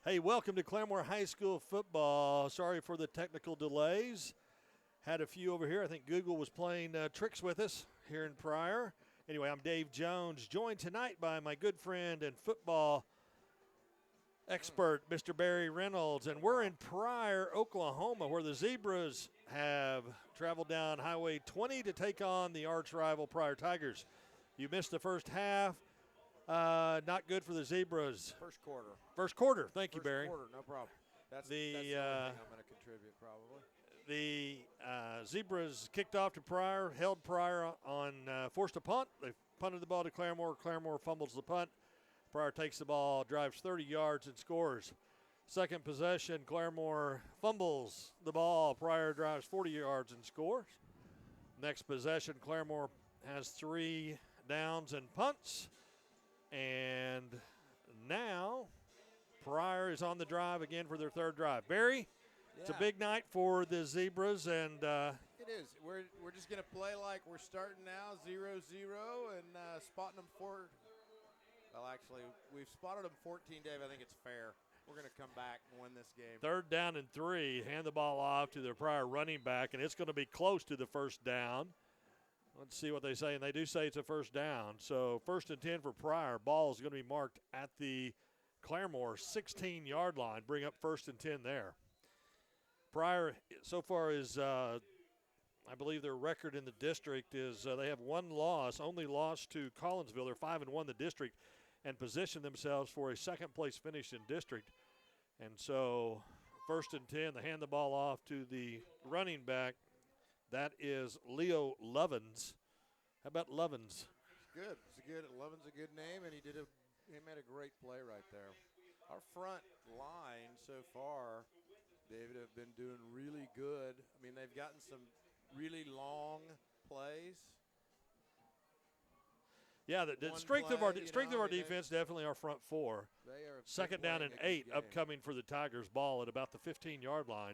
Hey, welcome to Claremore High School football. Sorry for the technical delays. Had a few over here. I think Google was playing tricks with us here in Pryor. Anyway, I'm Dave Jones, joined tonight by my good friend and football expert, Mr. Barry Reynolds. And we're in Pryor, Oklahoma, where the Zebras have traveled down Highway 20 to take on the arch rival Pryor Tigers. You missed the first half. Not good for the Zebras. First quarter. First quarter. Thank you, Barry. First quarter, no problem. That's The, the only thing I'm going to contribute probably. The Zebras kicked off to Pryor, held Pryor on forced a punt. They punted the ball to Claremore. Claremore fumbles the punt. Pryor takes the ball, drives 30 yards, and scores. Second possession, Claremore fumbles the ball. Pryor drives 40 yards and scores. Next possession, Claremore has 3 downs and punts. And now Pryor is on the drive again for their third drive. Barry, it's a big night for the Zebras, and it is. We're just going to play like we're starting now, 0-0, and spotting them for. Well, actually, we've spotted them 14, Dave. I think it's fair. We're going to come back and win this game. Third down and 3. Hand the ball off to their Pryor running back, and it's going to be close to the first down. Let's see what they say, and they do say it's a first down. So first and 10 for Pryor. Ball is going to be marked at the Claremore 16-yard line. Bring up first and 10 there. Pryor so far is, I believe their record in the district is they have 1 loss, only loss to Collinsville. They're 5-1 in the district and position themselves for a second-place finish in district. And so first and 10, they hand the ball off to the running back. That is Leo Lovins. How about Lovins? Good. It's good. Lovin's a good name, and he made a great play right there. Our front line so far, David, have been doing really good. I mean, they've gotten some really long plays. Yeah, the strength of our defense, definitely our front 4. They are second down and 8 upcoming for the Tigers. Ball at about the 15-yard line.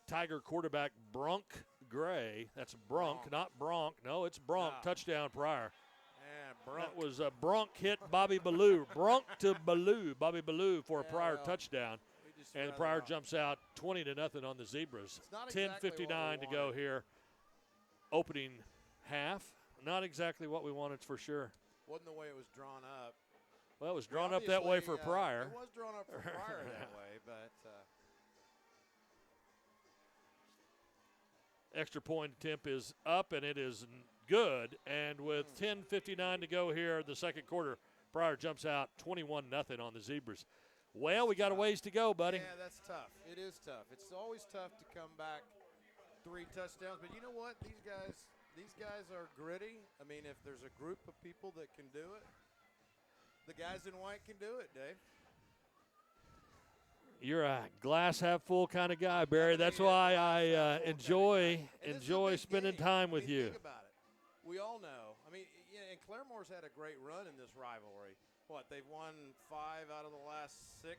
Tiger quarterback Brunk Gray. That's Brunk, not Bronk. No, it's Brunk. No. Touchdown, Pryor. Yeah, Brunk. That was Brunk hit Bobby Ballou. Brunk to Ballou. Bobby Ballou for a Pryor touchdown. And Pryor jumps out 20-0 on the Zebras. 10:59 to go here. Opening half. Not exactly what we wanted for sure. Wasn't the way it was drawn up. Well, it was drawn up that way for Pryor. It was drawn up for Pryor that way, but extra point attempt is up, and it is good. And with 10:59 to go here, the second quarter, Pryor jumps out 21-0 on the Zebras. Well, we got a ways to go, buddy. Yeah, that's tough. It is tough. It's always tough to come back 3 touchdowns. But you know what? These guys are gritty. I mean, if there's a group of people that can do it, the guys in white can do it, Dave. You're a glass half full kind of guy, Barry. That's why I enjoy spending time with you. Think about it. We all know. I mean, and Claremore's had a great run in this rivalry. What, they've won 5 out of the last 6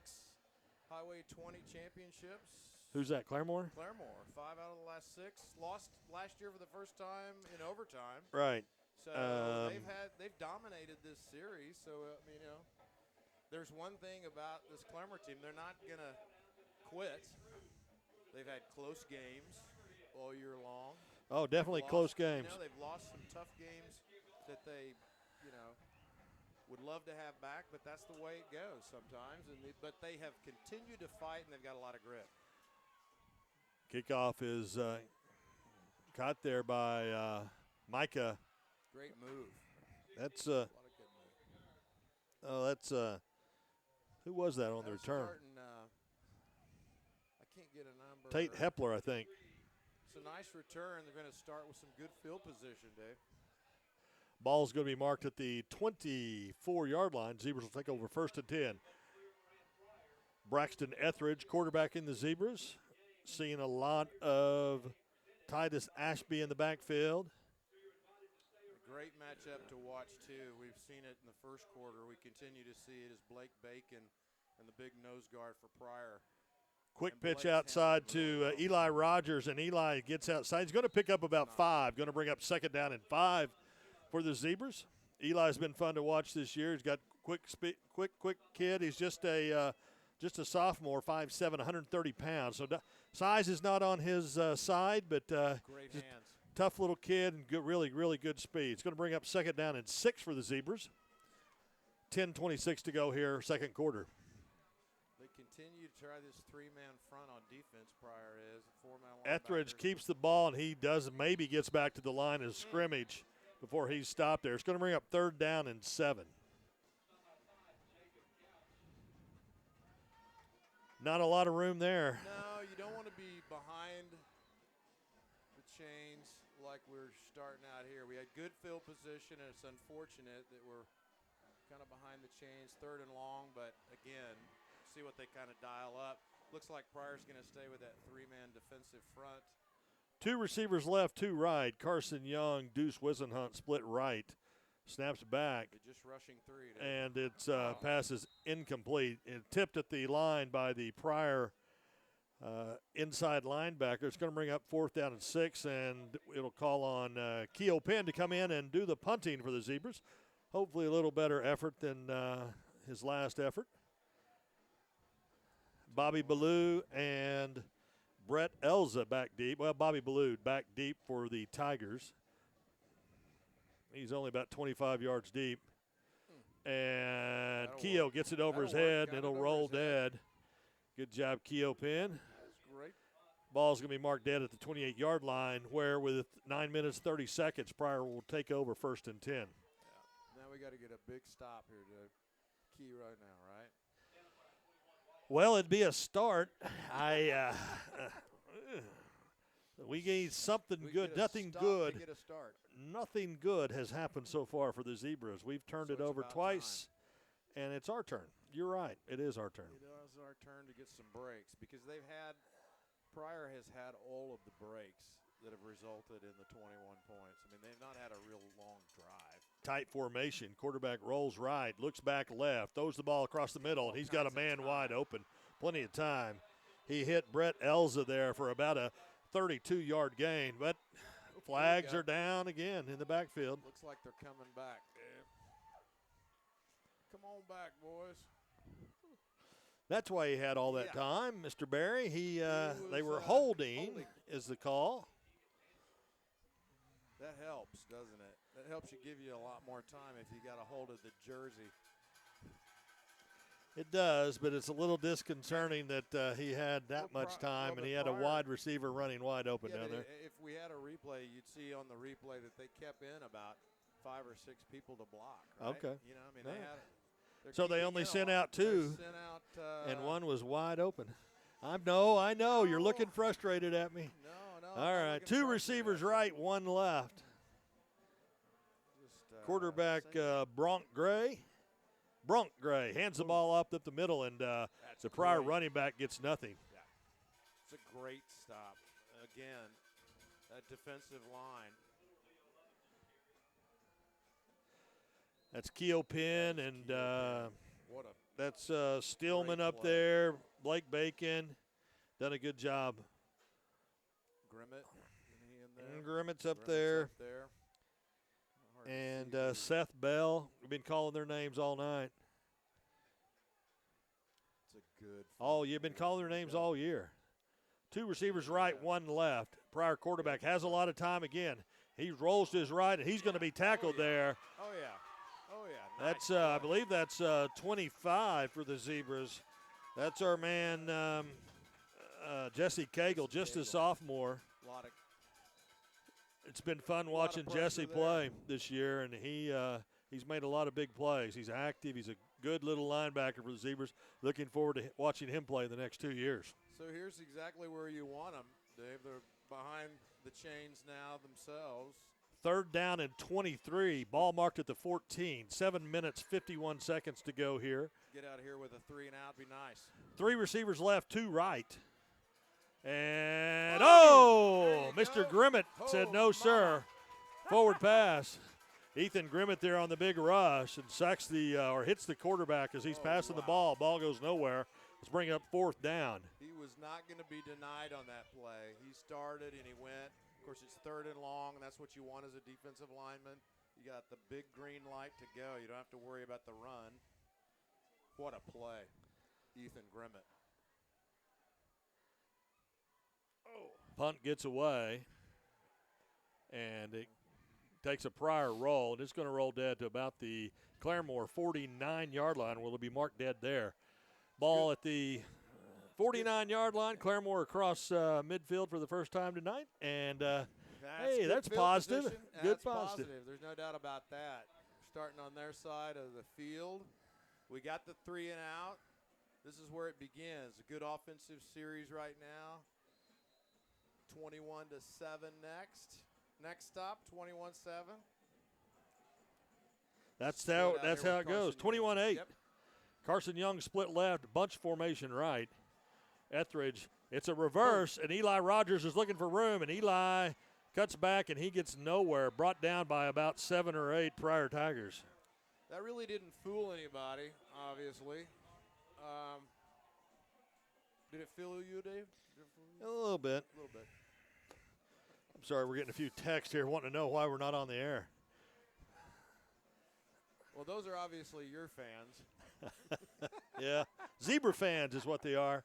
Highway 20 championships. Who's that, Claremore? Claremore, 5 out of the last 6. Lost last year for the first time in overtime. Right. So they've dominated this series. So I mean, there's one thing about this Claremore team. They're not going to quit. They've had close games all year long. Oh, definitely close games. They've lost some tough games that they, would love to have back, but that's the way it goes sometimes. But they have continued to fight, and they've got a lot of grit. Kickoff is caught there by Micah. Great move. That's a lot of good move. that's who was that on the return? I can't get a number. Tate Hepler, I think. It's a nice return. They're going to start with some good field position, Dave. Ball's going to be marked at the 24-yard line. Zebras will take over first and 10. Braxton Etheridge, quarterback in the Zebras. Seeing a lot of Titus Ashby in the backfield. A great matchup to watch, too. We've seen it in the first quarter. We continue to see it as Blake Bacon and the big nose guard for Pryor. Quick pitch outside to Eli Rogers, and Eli gets outside. He's going to pick up about 5. Going to bring up second down and 5 for the Zebras. Eli's been fun to watch this year. He's got quick kid. He's just a sophomore, 5'7", 130 pounds. So size is not on his side, but Great hands. tough little kid and good, really, really good speed. It's going to bring up 2nd down and 6 for the Zebras. 10:26 to go here, 2nd quarter. They continue to try this 3-man front on defense. Pryor is 4-man. Etheridge keeps the ball, and he maybe gets back to the line of scrimmage before he's stopped there. It's going to bring up 3rd down and 7. Not a lot of room there. No, you don't want to be behind the chains like we're starting out here. We had good field position, and it's unfortunate that we're kind of behind the chains, 3rd and long, but again, see what they kind of dial up. Looks like Pryor's going to stay with that 3-man defensive front. 2 receivers left, 2 right. Carson Young, Deuce Wisenhunt split right. Snaps back. They're just rushing 3. And it's pass is incomplete. It tipped at the line by the Pryor inside linebacker. It's going to bring up 4th down and 6, and it'll call on Keo Penn to come in and do the punting for the Zebras. Hopefully a little better effort than his last effort. Bobby Ballou and Brett Elza back deep. Well, Bobby Ballou back deep for the Tigers. He's only about 25 yards deep. And Keo gets it over his head, and it'll roll dead. Good job, Keo Penn. That's great. Ball's going to be marked dead at the 28-yard line, where with 9 minutes, 30 seconds, Pryor will take over 1st and 10. Yeah. Now we got to get a big stop here to key right now, right? Well, it'd be a start. We need something good. Nothing good. To get a start. Nothing good has happened so far for the Zebras. We've turned it over twice, and it's our turn. You're right. It is our turn. It is our turn to get some breaks because Pryor has had all of the breaks that have resulted in the 21 points. I mean, they've not had a real long drive. Tight formation. Quarterback rolls right, looks back left, throws the ball across the middle, and he's got a man wide open. Plenty of time. He hit Brett Elza there for about a 32-yard gain, but flags are down again in the backfield. Looks like they're coming back. Come on back, boys. That's why he had all that time, Mr. Barry. They were holding is the call. That helps, doesn't it? That helps you give you a lot more time if you got a hold of the jersey. It does, but it's a little disconcerting that he had that much time, and he had a wide receiver running wide open down there. If we had a replay, you'd see on the replay that they kept in about 5 or 6 people to block. Right? Okay. You know, I mean, so they only sent out 2, and one was wide open. I know. You're looking frustrated at me. No. All right, 2 receivers right, 1 left. Quarterback Bronk Gray hands the ball up the middle, and the Pryor running back gets nothing. Yeah. It's a great stop. Again, that defensive line. That's Keo Penn, and that's Stillman up there. Blake Bacon done a good job. Grimmett's up there. And Seth Bell. We've been calling their names all night. It's a good. You've been calling their names all year. 2 receivers right, 1 left. Pryor quarterback has a lot of time again. He rolls to his right, and he's going to be tackled there. Oh, yeah. That's I believe that's 25 for the Zebras. That's our man Jesse Cagle, just a sophomore. It's been fun watching Jesse play this year, and he's made a lot of big plays. He's active. He's a good little linebacker for the Zebras. Looking forward to watching him play the next 2 years. So here's exactly where you want them, Dave. They're behind the chains now themselves. 3rd down and 23. Ball marked at the 14. 7 minutes, 51 seconds to go here. Get out of here with a 3 and out. Be nice. 3 receivers left, 2 right. And, Mr. Grimmett said no, sir. Forward pass. Ethan Grimmett there on the big rush and sacks hits the quarterback as he's passing the ball. Ball goes nowhere. Let's bring up 4th down. He was not going to be denied on that play. He started and he went. Of course, it's 3rd and long, and that's what you want as a defensive lineman. You got the big green light to go. You don't have to worry about the run. What a play, Ethan Grimmett. Punt gets away, and it takes a Pryor roll, and it's going to roll dead to about the Claremore 49-yard line. Will it be marked dead there? Ball at the 49-yard line. Claremore across midfield for the first time tonight, and hey, that's positive. Good positive. There's no doubt about that. Starting on their side of the field. We got the 3 and out. This is where it begins. A good offensive series right now. 21-7 next. Next stop, 21-7. That's how it goes. 21-8. Yep. Carson Young split left, bunch formation right. Etheridge, it's a reverse, and Eli Rogers is looking for room, and Eli cuts back, and he gets nowhere, brought down by about 7 or 8 Pryor Tigers. That really didn't fool anybody, obviously. Did it fool you, Dave? A little bit. A little bit. I'm sorry, we're getting a few texts here wanting to know why we're not on the air. Well, those are obviously your fans. Yeah, Zebra fans is what they are.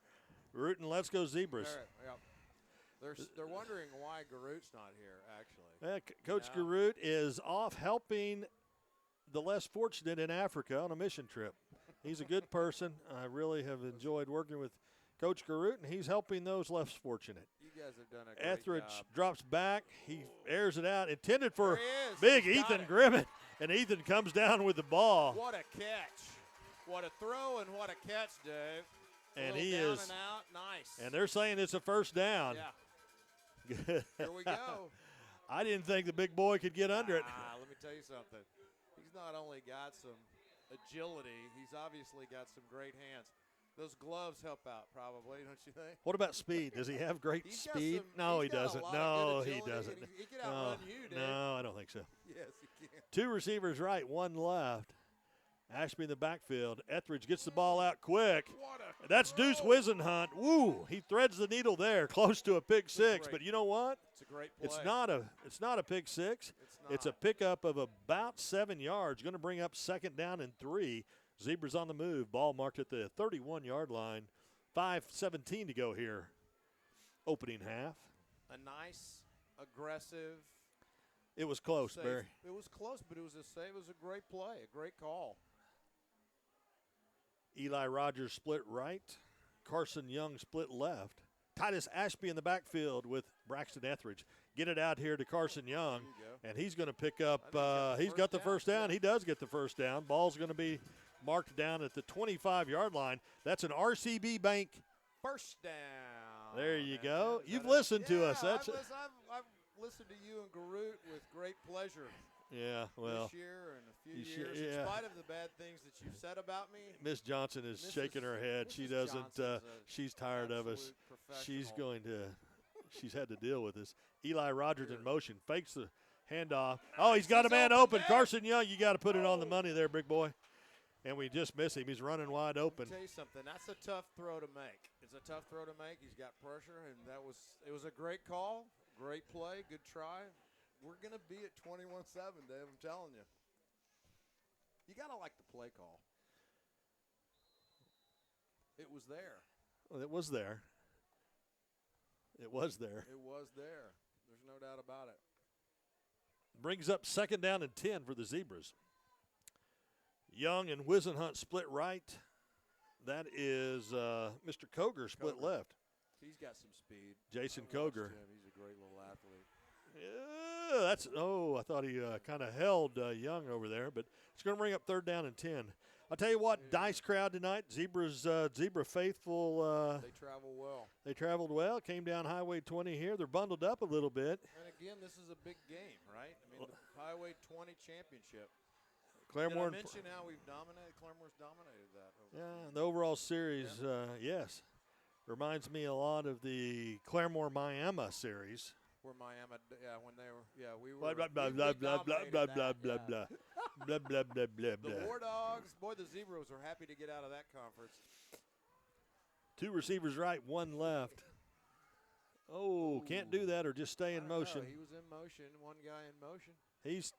Rootin', let's go Zebras. Yep. They're wondering why Garut's not here, actually. Coach Garut is off helping the less fortunate in Africa on a mission trip. He's a good person. I really have enjoyed working with Coach Garut, and he's helping those less fortunate. You guys have done a great Etheridge job. drops back. He airs it out, intended for There he is. big He's got Ethan it. Grimmett, and Ethan comes down with the ball. What a catch. What a throw and what a catch, Dave. And he is. And out. Nice. And they're saying it's a first down. Yeah. Here we go. I didn't think the big boy could get under it. Let me tell you something. He's not only got some agility, he's obviously got some great hands. Those gloves help out, probably, don't you think? What about speed? Does he have great He's got speed? some- No, he he's got a doesn't. lot of No, good he agility, doesn't. and he can outrun you, Dave. No, I don't think so. Yes, he can. 2 receivers right, 1 left. Ashby in the backfield. Etheridge gets the ball out quick. What a That's throw. Deuce Wisenhunt. Woo! He threads the needle there, close to a pick six. great- But you know what? It's a great play. It's not a pick six. It's a not. pickup of about 7 yards. Going to bring up 2nd down and 3. Zebras on the move. Ball marked at the 31-yard line. 5:17 to go here. Opening half. A nice, aggressive. It was close, safe. Barry. It was close, but it was a great play, a great call. Eli Rogers split right. Carson Young split left. Titus Ashby in the backfield with Braxton Etheridge. Get it out here to Carson Young, There you go. and he's going to pick up. He's got the first down. He does get the first down. Ball's going to be marked down at the 25-yard line. That's an RCB Bank. First down. There you And go. is You've that it? listened to us. Yeah, That's I've listened to you and Garut with great pleasure yeah. Well, this year and a few you years. should- yeah. In spite of the bad things that you've said about me, Miss Johnson is shaking her head. She Mrs. doesn't. Johnson's a She's tired of us. absolute She's professional. going to. She's had to deal with this. Eli Rogers in motion, fakes the handoff. Oh, he's got a He's man open open. there. Carson Young, you got to put it on the money there, big boy. And we just miss him. He's running wide open. I'll tell you something. That's a tough throw to make. It's a tough throw to make. He's got pressure, and it was a great call, great play, good try. We're going to be at 21-7, Dave. I'm telling you. You got to like the play call. It was there. Well, it was there. It was there. It was there. There's no doubt about it. Brings up 2nd down and 10 for the Zebras. Young and Wisenhunt split right. That is Mr. Koger split Koger. left. He's got some speed. Jason I watched Koger. him. He's a great little athlete. Yeah, I thought he kind of held Young over there, but it's going to bring up 3rd down and 10. I'll tell you what, dice crowd tonight, Zebra faithful. They travel well. They traveled well, came down Highway 20 here. They're bundled up a little bit. And again, this is a big game, right? I mean, the Highway 20 championship. Claremore. Did I mention how we've dominated? Claremore's dominated that. Yeah, the overall series, yes. Reminds me a lot of the Claremore-Miami series. Where Miami, when they were, we Blah, were. blah, blah, we blah, blah, blah, dominated blah, that, blah, blah, yeah. blah. Blah, blah, blah, blah, The blah. War Dogs, boy, the Zebras were happy to get out of that conference. 2 receivers right, 1 left. Oh, can't do that or just stay in motion. He was in motion. One guy in motion.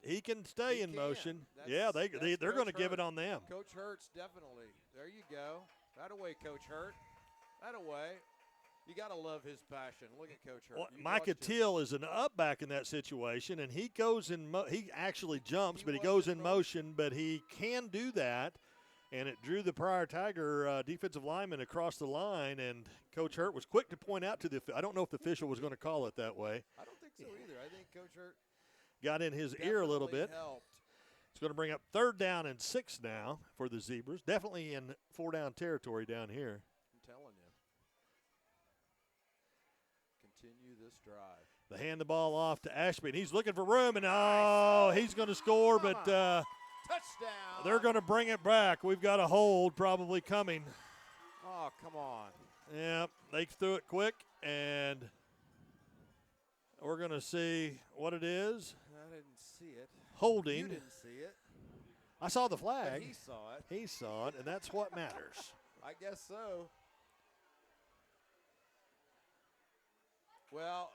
He can stay He in can. motion. That's- Yeah, that's they're going to Coach give it Hurt. on them. Coach Hurts, definitely. There you go. That away, Coach Hurt. That away. You got to love his passion. Look at Coach Hurt. Well, You Micah watched him. Teal is an up back in that situation, and he goes in. He actually jumps, He but he was goes in in motion. But he can do that, and it drew the Pryor Tiger defensive lineman across the line. And Coach Hurt was quick to point out to the. I don't know if the official was going to call it that way. I don't think so either. I think Coach Hurt Got in his ear a little bit. helped. It's going to bring up 3rd down and 6 now for the Zebras. Definitely in 4-down territory down here. I'm telling you. Continue this drive. They hand the ball off to Ashby, and he's looking for room, and he's going to score, but Touchdown. they're going to bring it back. We've got a hold probably coming. Oh, come on. Yeah, they threw it quick, and we're going to see what it is. I didn't see it. Holding. You didn't see it. I saw the But flag. he saw it. He saw it, and that's what matters. I guess so. Well,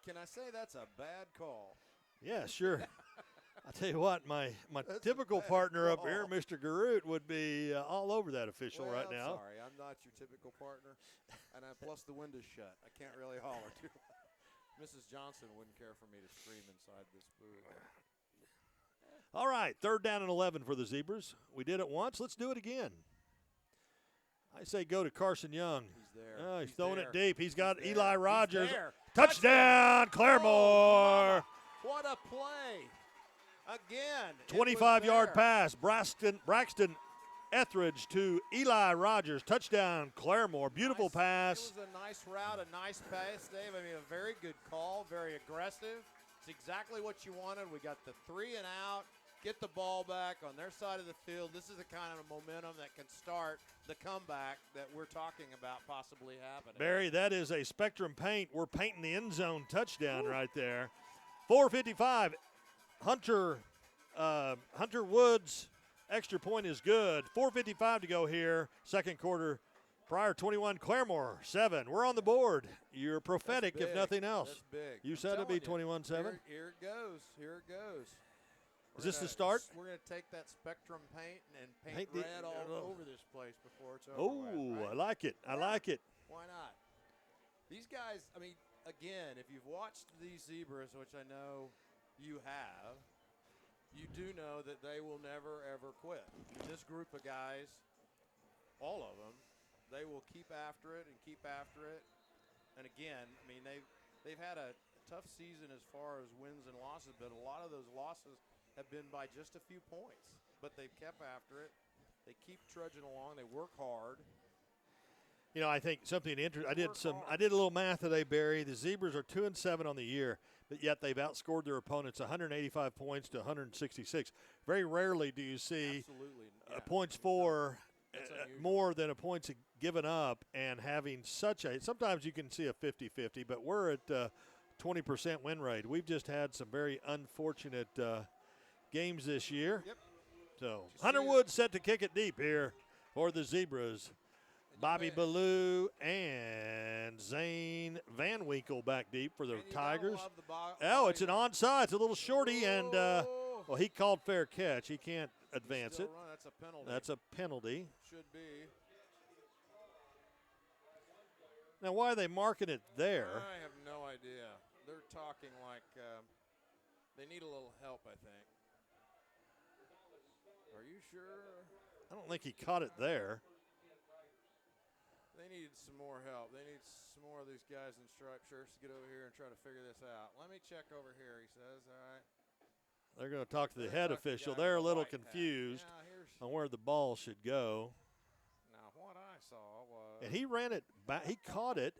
can I say that's a bad call? Yeah, sure. I tell you what, my That's a typical bad partner up call. here, Mr. Garut, would be all over that official Well, right I'm now. sorry, I'm not your typical partner, and plus the window's shut. I can't really holler too loud. Mrs. Johnson wouldn't care for me to scream inside this booth. All right, 3rd down and 11 for the Zebras. We did it once. Let's do it again. I say go to Carson Young. He's there. Oh, he's throwing there. it deep. He's got there. Eli He's Rogers. there. Touchdown, Claremore. Oh, what a play. Again. 25-yard pass. Braxton Etheridge to Eli Rogers. Touchdown, Claremore. Beautiful pass. It was a nice route, a nice pass, Dave. I mean, a very good call, very aggressive. It's exactly what you wanted. We got the 3 and out. Get the ball back on their side of the field. This is the kind of momentum that can start the comeback that we're talking about possibly happening. Barry, that is a Spectrum paint. We're painting the end zone touchdown right there. 4:55. Hunter Woods extra point is good. 4:55 to go here. Second quarter. Pryor 21, Claremore 7. We're on the board. You're prophetic, if nothing else. That's big. You I'm said it'd be telling you. 21-7. Here it goes. Here it goes. Is this the start? We're going to take that Spectrum paint and paint Paint the- red all over this place before it's over. Oh, with, right? I like it. I like it. Why not? These guys, I mean, again, if you've watched these Zebras, which I know you have, you do know that they will never, ever quit. This group of guys, all of them, they will keep after it and keep after it. And again, I mean, they've had a tough season as far as wins and losses, but a lot of those losses have been by just a few points. But they've kept after it. They keep trudging along. They work hard. You know, I think something interesting. I did a little math today, Barry. The Zebras are 2-7 on the year, but yet they've outscored their opponents 185 points to 166. Very rarely do you see Absolutely. Yeah. points for That's unusual. more than a points given up and having such a. Sometimes you can see a 50-50, but we're at 20% win rate. We've just had some very unfortunate games this year. Yep. So Hunter Woods set to kick it deep here for the Zebras. Bobby Ballou and Zane Van Winkle back deep for the And you gotta Tigers. love the Oh, it's an onside. It's a little shorty, and well, he called fair catch. He can't advance Still it. run. That's a penalty. That's a penalty. Should be. Now, why are they marking it there? I have no idea. They're talking like they need a little help, I think. Are you sure? I don't think he caught it there. They need some more help. They need some more of these guys in striped shirts to get over here and try to figure this out. Let me check over here, he says. All right. They're going to talk to the Let's head talk to the official. guy They're a in the little white hat. confused Now, here's, on where the ball should go. now, what I saw was And he ran it back. He caught it.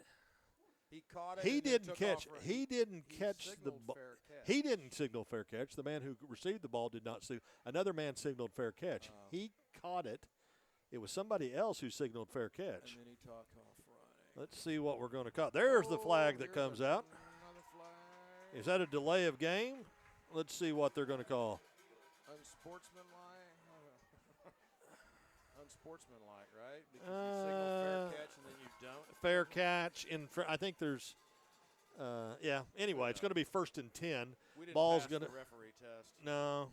he caught it. He and then didn't took catch. off running. He didn't He catch the signaled ball. fair catch. He didn't signal fair catch. The man who received the ball did not signal. Another man signaled fair catch. Oh. He caught it. It was somebody else who signaled fair catch. And then he took off running. Let's see what we're going to call. There's the flag that Here's comes out. Another flag. Is that a delay of game? Let's see what they're going to call. Unsportsmanlike. Unsportsmanlike, right? Because you signal fair catch and then you don't. Fair catch in front. I think there's Yeah. Anyway, it's going to be 1st and 10. We didn't Ball's pass going the to. referee test. No.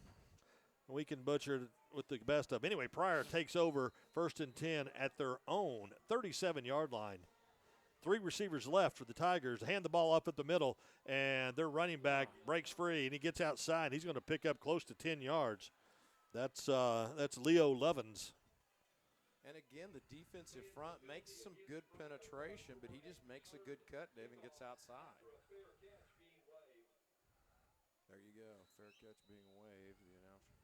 We can butcher it with the best of them. Anyway, Pryor takes over 1st and 10 at their own 37-yard line. 3 receivers left for the Tigers. Hand the ball up at the middle, and their running back breaks free, and he gets outside. He's going to pick up close to 10 yards. That's Leo Levens. And again, the defensive front makes some good penetration, but he just makes a good cut, Dave, and gets outside. There you go. Fair catch being waived, the announcer.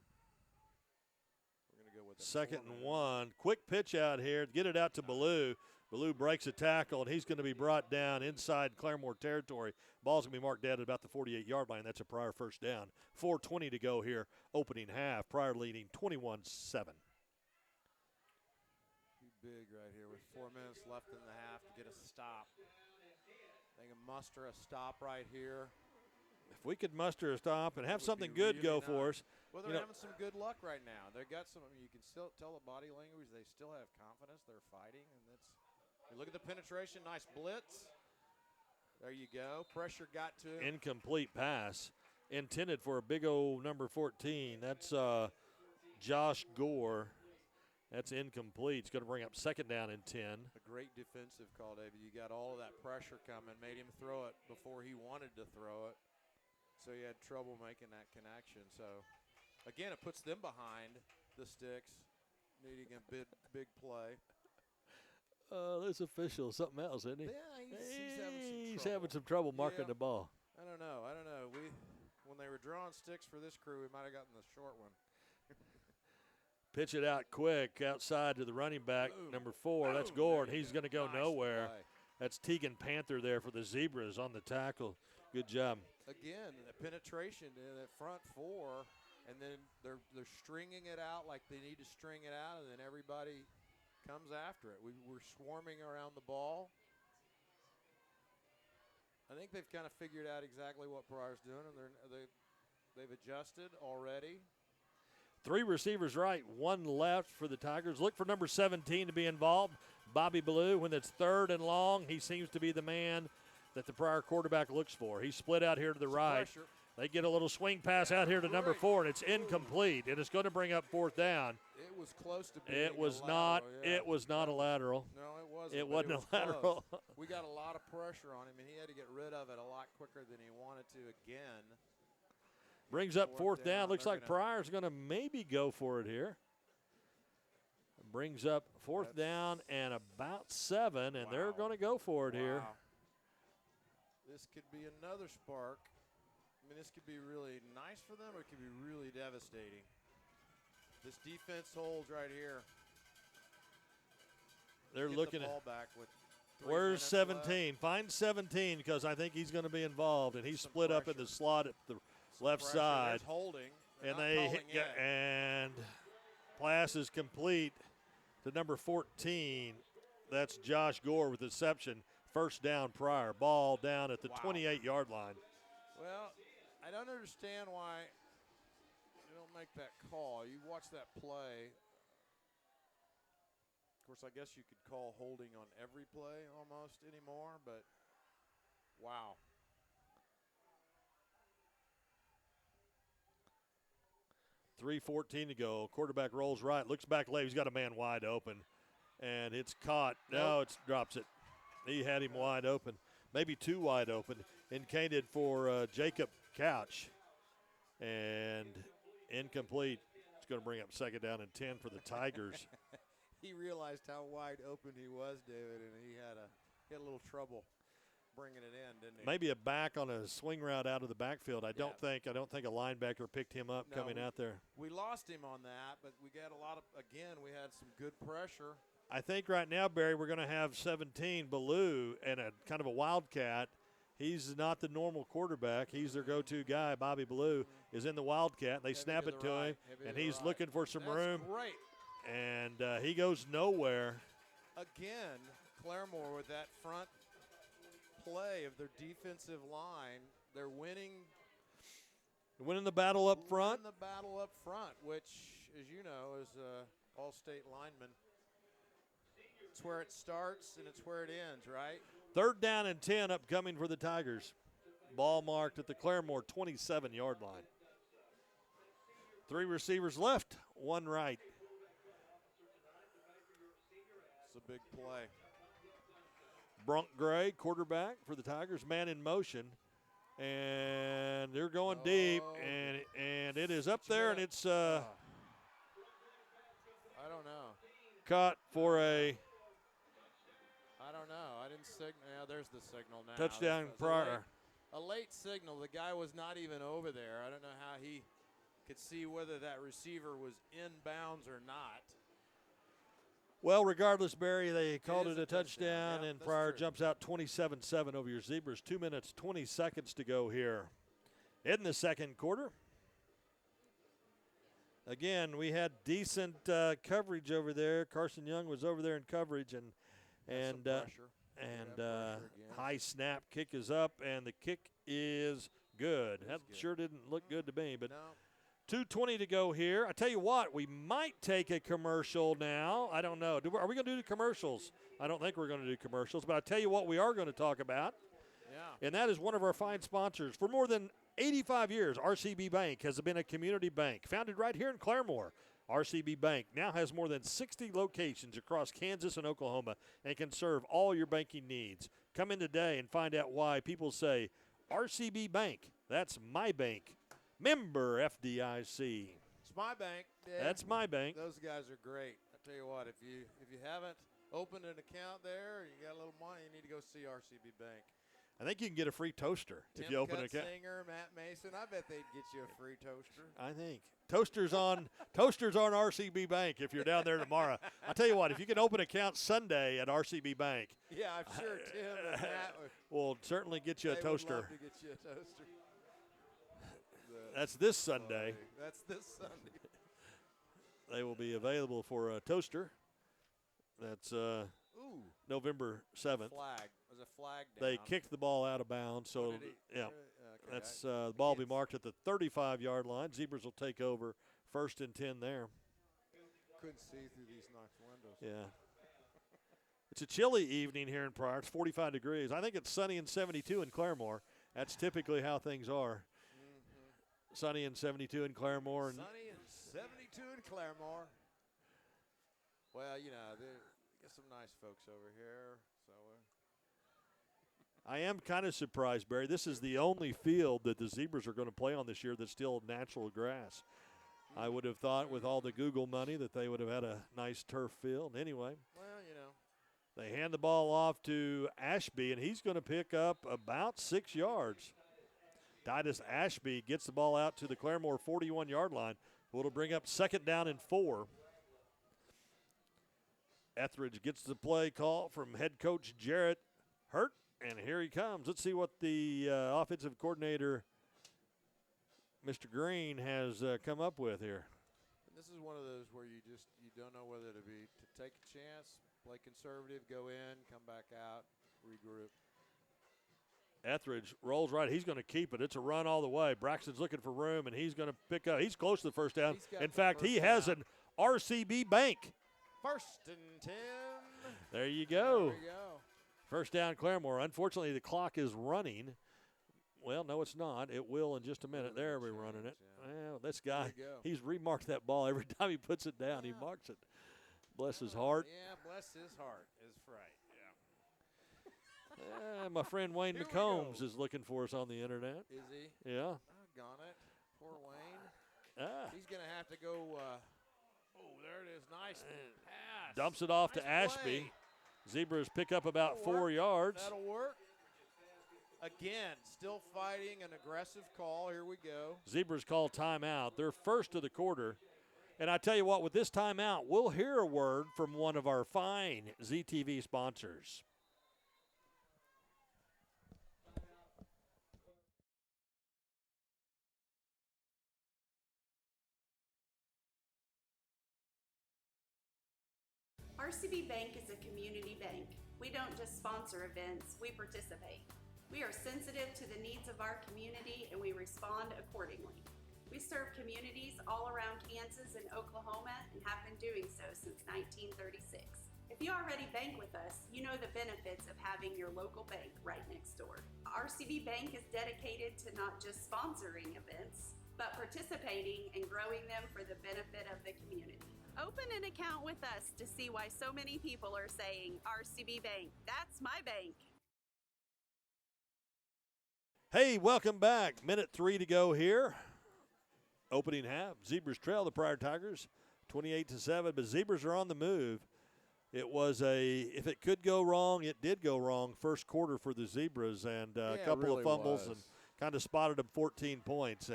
We're going to go with 2nd and 1. Quick pitch out here. Get it out to Ballou. Ballou breaks a tackle, and he's going to be brought down inside Claremore territory. Ball's going to be marked down at about the 48-yard line. That's a Pryor first down. 4:20 to go here, opening half. Pryor leading 21-7. Too big right here with 4 minutes left in the half to get a stop. They can muster a stop right here. If we could muster a stop and have something good really go for us. Well, they're having some good luck right now. They've got some. I mean, you can still tell the body language. They still have confidence. They're fighting, and that's. You look at the penetration. Nice blitz. There you go. Pressure got to him. Incomplete pass intended for a big old number 14. That's Josh Gore. That's incomplete. It's going to bring up 2nd down and 10. A great defensive call, David. You got all of that pressure coming. Made him throw it before he wanted to throw it. So he had trouble making that connection. So, again, it puts them behind the sticks, needing a big play. This official, something else, isn't he? Yeah, he's having some trouble marking the ball. I don't know. When they were drawing sticks for this crew, we might have gotten the short one. Pitch it out quick outside to the running back, number 4. That's Gore, and he's going to go nowhere. Play. That's Tegan Panther there for the Zebras on the tackle. Good job. Again, the penetration in that front 4, and then they're stringing it out like they need to string it out, and then everybody comes after it. We're swarming around the ball. I think they've kind of figured out exactly what Pryor's doing, and they've adjusted already. 3 receivers right, 1 left for the Tigers. Look for number 17 to be involved. Bobby Ballou, when it's 3rd and long, he seems to be the man that the Pryor quarterback looks for. He's split out here to the right. Pressure. They get a little swing pass out here to number 4, and it's incomplete. And it's going to bring up 4th down. It was close to being It was a not. lateral, yeah. It was not a lateral. No, it wasn't. It but wasn't was a lateral. close. We got a lot of pressure on him, and he had to get rid of it a lot quicker than he wanted to again. Brings up 4th down. Looks They're like Pryor's going to maybe go for it here. Brings up 4th down and about 7, and they're going to go for it here. This could be another spark. I mean, this could be really nice for them, or it could be really devastating. This defense holds right here. They're Get looking the at. ball back with 3 Where's minutes 17? left. Find 17 because I think he's going to be involved, and he's Some split up in pressure. the slot at the left Pressure. side. There's holding. They're And not they calling hit, yet. and pass is complete to number 14. That's Josh Gore with reception. 1st down Pryor. Ball down at the 28-yard line. Well, I don't understand why you don't make that call. You watch that play. Of course, I guess you could call holding on every play almost anymore, but wow. .3:14 to go. Quarterback rolls right. Looks back left. He's got a man wide open. And it's caught. No, it drops it. He had him wide open. Maybe 2 wide open. Intended for Jacob Couch. And incomplete. It's going to bring up 2nd down and 10 for the Tigers. He realized how wide open he was, David, and he had a little trouble bringing it in, didn't he? Maybe a back on a swing route out of the backfield. I don't think a linebacker picked him up coming out there. We lost him on that, but we got a lot of, again, we had some good pressure. I think right now, Barry, we're going to have 17, Ballou, and a kind of a wildcat. He's not the normal quarterback. He's their go-to guy. Bobby Ballou is in the wildcat. They snap it to him, and he's looking for some room. Great. And he goes nowhere. Again, Claremore with that front play of their defensive line. They're winning the battle up front. Winning the battle up front, which, as you know, is all-state lineman. It's where it starts and it's where it ends, right? 3rd down and 10 upcoming for the Tigers. Ball marked at the Claremore 27-yard line. 3 receivers left, 1 right. It's a big play. Brunk Gray, quarterback for the Tigers, man in motion. And they're going deep, and it is up there, and it's I don't know. caught for a I don't know. I didn't signal. Yeah, there's the signal now. touchdown That's Pryor. a late signal. The guy was not even over there. I don't know how he could see whether that receiver was in bounds or not. Well, regardless, Barry, they called is it a a touchdown. touchdown, Yep, and that's Pryor true. jumps out 27-7 over your Zebras. 2 minutes, 20 seconds to go here in the second quarter. Again, we had decent coverage over there. Carson Young was over there in coverage, and Some pressure. Pressure again. high snap kick is up, and the kick is good. That good. sure didn't look good to me, but No. 2:20 to go here. I tell you what, we might take a commercial now. I don't know. Are we going to do the commercials? I don't think we're going to do commercials, but I tell you what we are going to talk about, Yeah. and that is one of our fine sponsors. For more than 85 years, RCB Bank has been a community bank founded right here in Claremore. RCB Bank now has more than 60 locations across Kansas and Oklahoma and can serve all your banking needs. Come in today and find out why people say RCB Bank. That's my bank. Member FDIC. It's my bank, Dave. That's my bank. Those guys are great. I tell you what, if you haven't opened an account there, you got a little money, you need to go see RCB Bank. I think you can get a free toaster if Tim you open an account. Singer, Matt Mason, I bet they'd get you a free toaster. I think toasters on RCB Bank if you're down there tomorrow. I tell you what, if you can open an account Sunday at RCB Bank, Yeah, I'm sure Tim and Matt would, we'll certainly get you a they toaster. would love to get you a toaster. That's this Sunday. That's this Sunday. They will be available for a toaster. That's Ooh, November 7th. flag. There's a flag down. They kicked the ball out of bounds, so Did he- yeah. okay, That's the ball will be can't marked at the 35-yard line. Zebras will take over 1st and 10 there. couldn't see through these nice windows. Yeah. It's a chilly evening here in Pryor. It's 45 degrees. I think it's sunny and 72 in Claremore. That's typically how things are. Sunny and 72 in Claremore. And Sunny and 72 in Claremore. Well, you know, get some nice folks over here. So I am kind of surprised, Barry. This is the only field that the Zebras are going to play on this year that's still natural grass. I would have thought with all the Google money that they would have had a nice turf field. Anyway, well, you know. they hand the ball off to Ashby, and he's going to pick up about 6 yards. Titus Ashby gets the ball out to the Claremore 41-yard line. It'll bring up 2nd down and 4. Etheridge gets the play call from head coach Jarrett Hurt, and here he comes. Let's see what the offensive coordinator, Mr. Green, has come up with here. And this is one of those where you don't know whether to take a chance, play conservative, go in, come back out, regroup. Etheridge rolls right. He's going to keep it. It's a run all the way. Braxton's looking for room, and he's going to pick up. He's close to the first down. He's got In the fact, he first has down. an RCB bank. 1st and 10. There you go. There you go. First down, Claremore. Unfortunately, the clock is running. Well, no, it's not. It will in just a minute. There, we're running it. Well, this guy, There you go. he's remarked that ball every time he puts it down. He marks it. Bless his heart. Yeah, bless his heart is right. My friend Wayne Here we McCombs go. is looking for us on the internet. Is he? Yeah. Doggone it. Poor Wayne. Ah. He's going to have to go. There it is. Nice pass. Dumps it off Nice to Ashby. play. Zebras pick up about That'll 4 work. yards. That'll work. Again, still fighting an aggressive call. Here we go. Zebras call timeout. They're first of the quarter. And I tell you what, with this timeout, we'll hear a word from one of our fine ZTV sponsors. RCB Bank is a community bank. We don't just sponsor events, we participate. We are sensitive to the needs of our community and we respond accordingly. We serve communities all around Kansas and Oklahoma and have been doing so since 1936. If If you already bank with us, you know the benefits of having your local bank right next door. RCB Bank is dedicated to not just sponsoring events, but participating and growing them for the benefit of the community. Open an account with us to see why so many people are saying, RCB Bank, that's my bank. Hey, welcome back. Minute 3 to go here. Opening half. Zebras trail the Pryor Tigers 28-7, but Zebras are on the move. It was if it could go wrong, it did go wrong first quarter for the Zebras, and a couple of fumbles and kind of spotted them 14 points.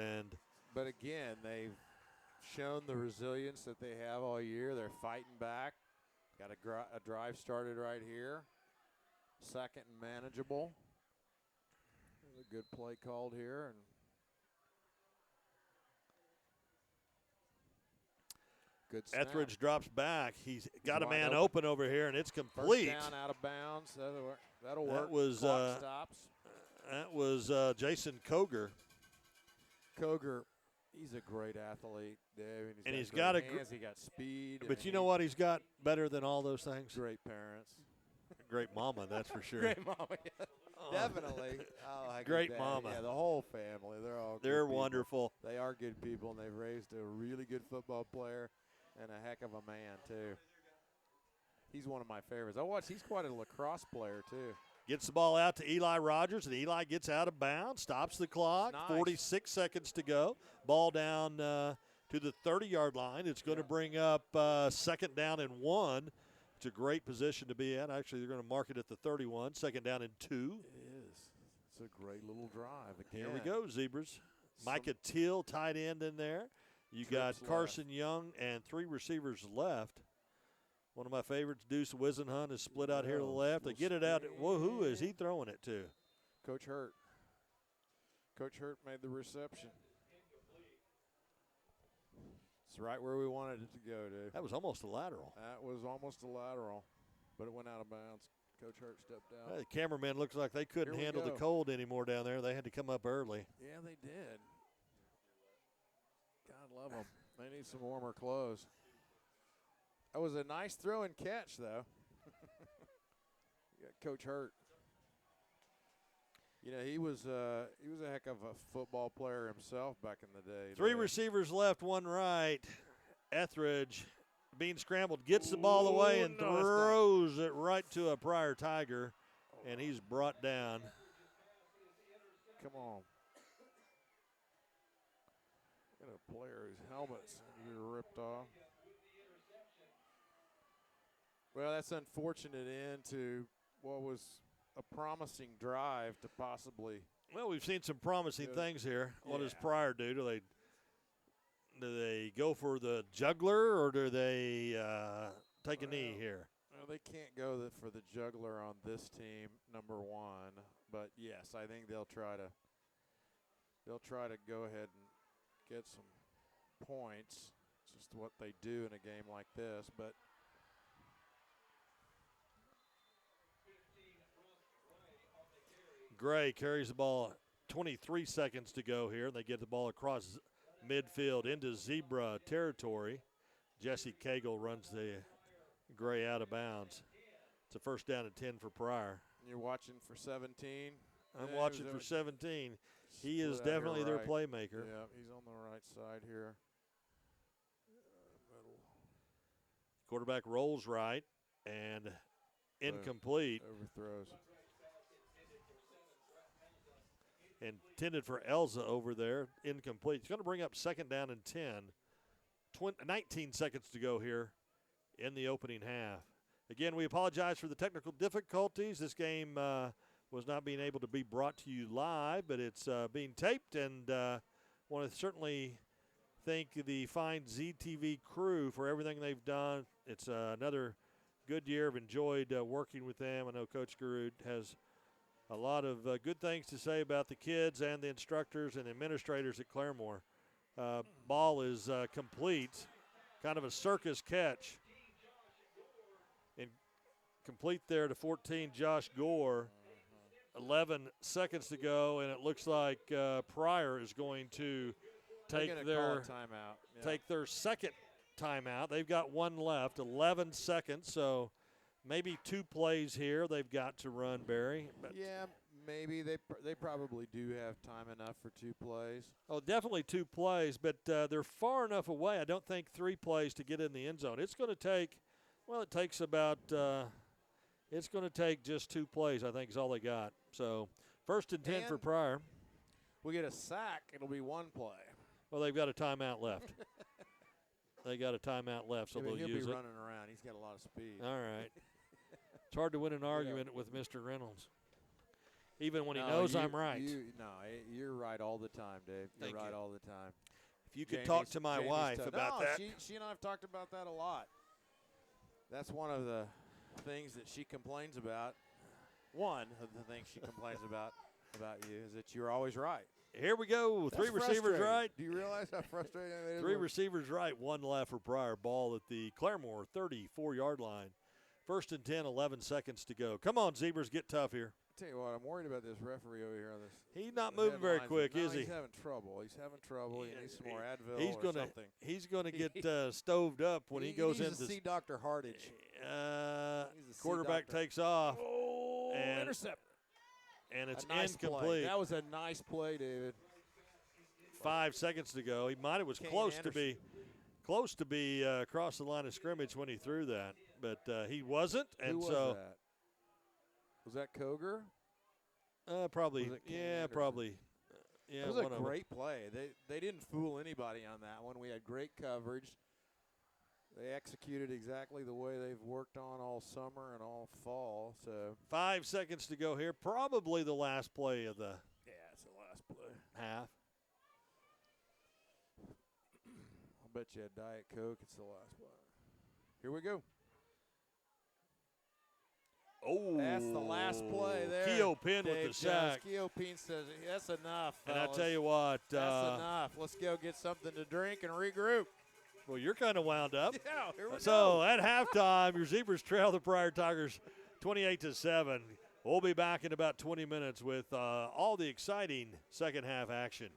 But again, they've shown the resilience that they have all year. They're fighting back. Got a drive started right here. Second and manageable. There's a good play called here. And good snap. Etheridge drops back. He's got a man open over here, and it's complete. First down out of bounds. That'll work. That was, Clock stops. That was Jason Koger. Koger, he's a great athlete, Dave. And he's got hands, he got speed. But you know what he's got better than all those things? Great parents. Great mama, that's for sure. Great mama, yeah. Definitely. Oh, great mama. Yeah, the whole family. They're wonderful. They are good people, and they've raised a really good football player and a heck of a man, too. He's one of my favorites. He's quite a lacrosse player, too. Gets the ball out to Eli Rogers, and Eli gets out of bounds, stops the clock. Nice. 46 seconds to go. Ball down to the 30-yard line. It's going to bring up second down and 1. It's a great position to be at. Actually, they're going to mark it at the 31. Second down and 2. It is. It's a great little drive. Again. Here we go, Zebras. Micah Teal, tight end in there. You got Carson Young and 3 receivers left. One of my favorites, Deuce Wisenhunt, is split out here to the left. They get it out. Whoa, who is he throwing it to? Coach Hurt. Coach Hurt made the reception. It's right where we wanted it to go, dude. That was almost a lateral. That was almost a lateral, but it went out of bounds. Coach Hurt stepped out. The cameraman looks like they couldn't handle the cold anymore down there. They had to come up early. Yeah, they did. God love them. They need some warmer clothes. That was a nice throw and catch, though. You got Coach Hurt. You know, he was a heck of a football player himself back in the day. 3 receivers left, 1 right. Etheridge being scrambled, gets the ball away and throws it right to a Pryor Tiger, and he's brought down. Come on. Got a player whose helmet's ripped off. Well, that's unfortunate end to what was a promising drive to possibly. Well, we've seen some promising things here. What does Pryor do? Do they go for the juggler, or do they take a knee here? Well, they can't go for the juggler on this team, number 1. But yes, I think they'll try to go ahead and get some points. It's just what they do in a game like this, but. Gray carries the ball, 23 seconds to go here. They get the ball across midfield into Zebra territory. Jesse Cagle runs the Gray out of bounds. It's a first down and 10 for Pryor. You're watching for 17? I'm watching for 17. He is definitely their playmaker. Yeah, he's on the right side here. Quarterback rolls right and incomplete. Overthrows. Intended for Elza over there, incomplete. It's going to bring up second down and 10. 19 seconds to go here in the opening half. Again, we apologize for the technical difficulties. This game was not being able to be brought to you live, but it's being taped, and want to certainly thank the fine ZTV crew for everything they've done. It's another good year. I've enjoyed working with them. I know Coach Garud has a lot of good things to say about the kids and the instructors and administrators at Claremore. Ball is complete, kind of a circus catch. And complete there to 14, Josh Gore. 11 seconds to go, and it looks like Pryor is going to take their second timeout. They've got 1 left, 11 seconds, so Maybe 2 plays here they've got to run, Barry. But Yeah, maybe they probably do have time enough for 2 plays. oh, definitely 2 plays, but they're far enough away. I don't think 3 plays to get in the end zone. It's going to take, well, it takes about, it's going to take just 2 plays, I think, is all they got. So 1st and 10 for And Pryor. We get a sack, it'll be 1 play. Well, they've got a timeout left. They got a timeout left, so Yeah, they'll but he'll use be it. running around. He's got a lot of speed. All right. It's hard to win an argument with Mr. Reynolds, even when he No, knows I'm right. You're right all the time, Dave. Thank You're right you. all the time. If you could talk to my Jamie's wife tough. about No, that. She and I have talked about that a lot. That's one of the things that she complains about. One of the things she complains about you is that you're always right. Here we go. That's 3 receivers frustrating. right. Do you realize how frustrating that is? 3 receivers right, 1 left for Pryor. Ball at the Claremore 34-yard line. 1st and 10, 11 seconds to go. Come on, Zebras, get tough here. Tell you what, I'm worried about this referee over here on this. He's not moving very quick, is he? He's having trouble. He's having trouble. He needs some more Advil He's or gonna, something. He's going to get stoved up when he goes needs into. to see Dr. Hardage. Quarterback see Quarterback takes off. Oh, and intercept. And it's A nice incomplete. play. That was a nice play, David. 5 seconds to go. He might have was Kane close Anderson. to be across the line of scrimmage when he threw that, but he wasn't. And Who was so that? Was that Koger? probably, Was it Kane yeah, Anderson? probably, yeah. It was one a of 'em. great play. They didn't fool anybody on that one. We had great coverage. They executed exactly the way they've worked on all summer and all fall. So 5 seconds to go here. Probably the last play of the yeah, it's the last play. half. I'll bet you a Diet Coke. It's the last play. Here we go. Oh, That's the last play there. Keo Penn Dave with the sack. Keo Penn says, that's enough, And I fellas. tell you what, That's enough. Let's go get something to drink and regroup. well, you're kind of wound up. Yeah, here we So go. at halftime, your Zebras trail the Pryor Tigers 28-7. We'll be back in about 20 minutes with all the exciting second half action.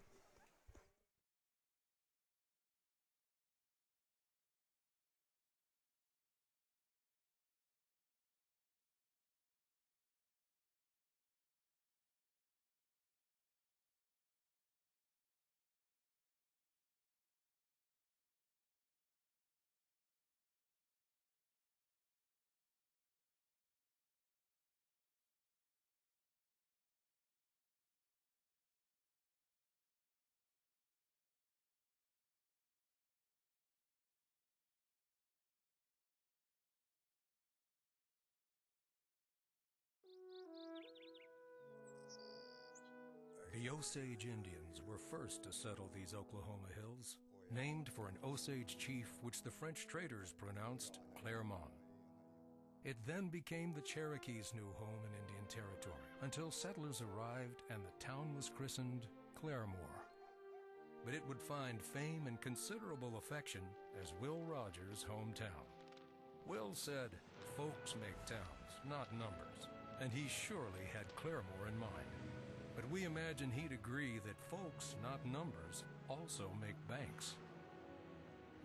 The Osage Indians were first to settle these Oklahoma hills, named for an Osage chief which the French traders pronounced Claremore. It then became the Cherokees' new home in Indian Territory until settlers arrived and the town was christened Claremore. But it would find fame and considerable affection as Will Rogers' hometown. Will said, "Folks make towns, not numbers," and he surely had Claremore in mind. But we imagine he'd agree that folks, not numbers, also make banks.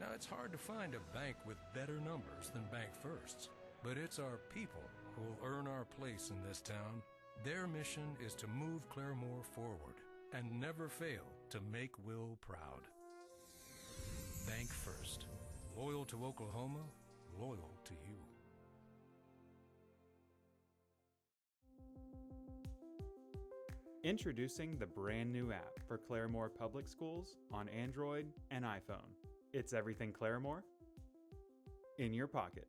Now, it's hard to find a bank with better numbers than Bank First's, but it's our people who'll earn our place in this town. Their mission is to move Claremore forward and never fail to make Will proud. Bank First. Loyal to Oklahoma, loyal to you. Introducing the brand new app for Claremore Public Schools on Android and iPhone. It's everything Claremore in your pocket.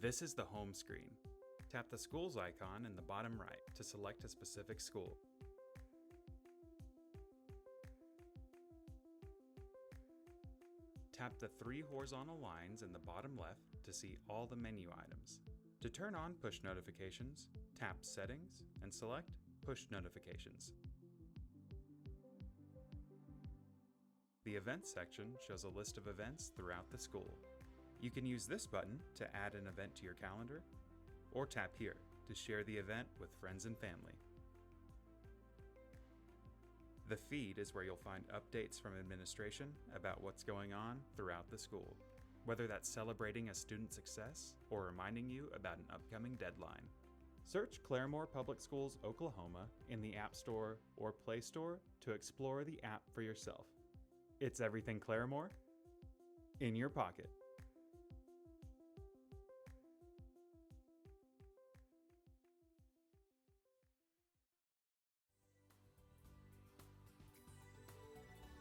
This is the home screen. Tap the schools icon in the bottom right to select a specific school. Tap the 3 horizontal lines in the bottom left to see all the menu items. To turn on push notifications, tap Settings and select Push Notifications. The Events section shows a list of events throughout the school. You can use this button to add an event to your calendar, or tap here to share the event with friends and family. The feed is where you'll find updates from administration about what's going on throughout the school. whether that's celebrating a student's success or reminding you about an upcoming deadline. Search Claremore Public Schools, Oklahoma in the App Store or Play Store to explore the app for yourself. It's everything Claremore in your pocket.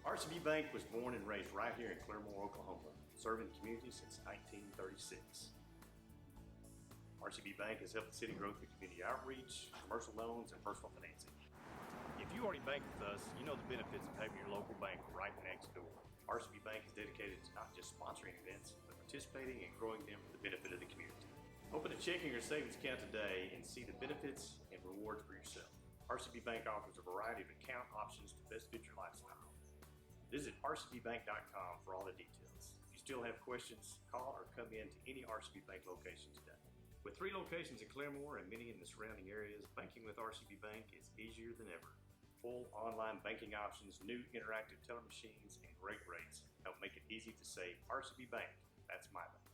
RCB Bank was born and raised right here in Claremore, Oklahoma, serving the community since 1936. RCB Bank has helped the city grow through community outreach, commercial loans, and personal financing. If you already bank with us, you know the benefits of having your local bank right next door. RCB Bank is dedicated to not just sponsoring events, but participating and growing them for the benefit of the community. Open a checking or savings account today and see the benefits and rewards for yourself. RCB Bank offers a variety of account options to best fit your lifestyle. Visit rcbbank.com for all the details. If you still have questions, call or come in to any RCB Bank location today. With 3 locations in Claremore and many in the surrounding areas, banking with RCB Bank is easier than ever. Full online banking options, new interactive teller machines, and great rates help make it easy to say RCB Bank. That's my bank.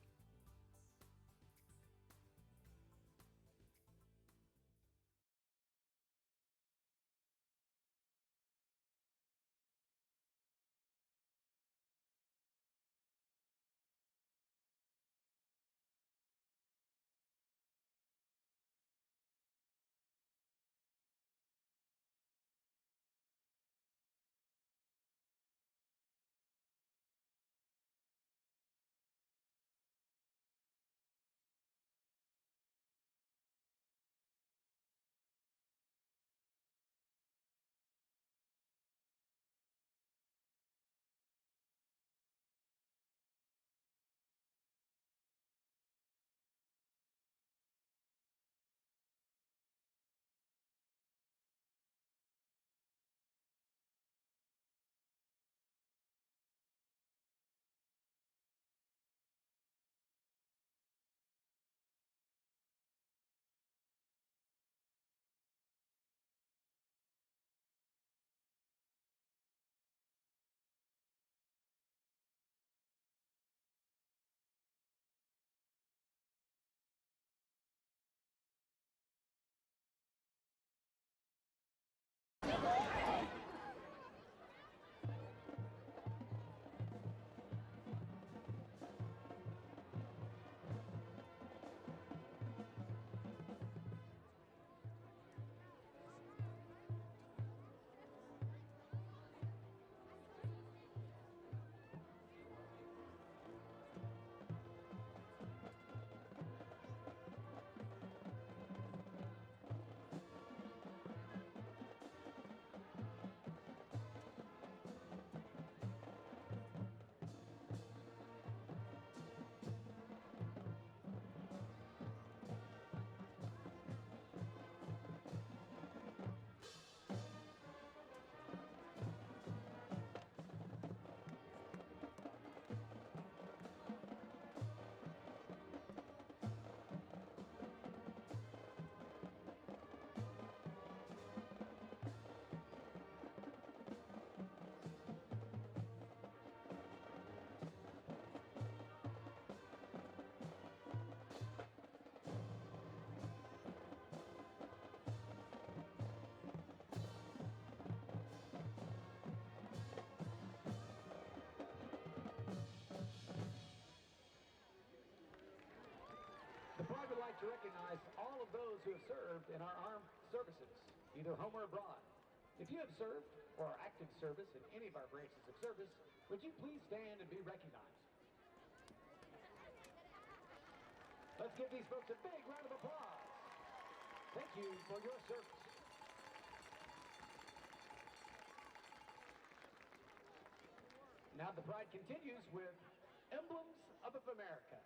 The Pride would like to recognize all of those who have served in our armed services, either home or abroad. If you have served or are active service in any of our branches of service, would you please stand and be recognized? Let's give these folks a big round of applause. Thank you for your service. Now the Pride continues with Emblems of America.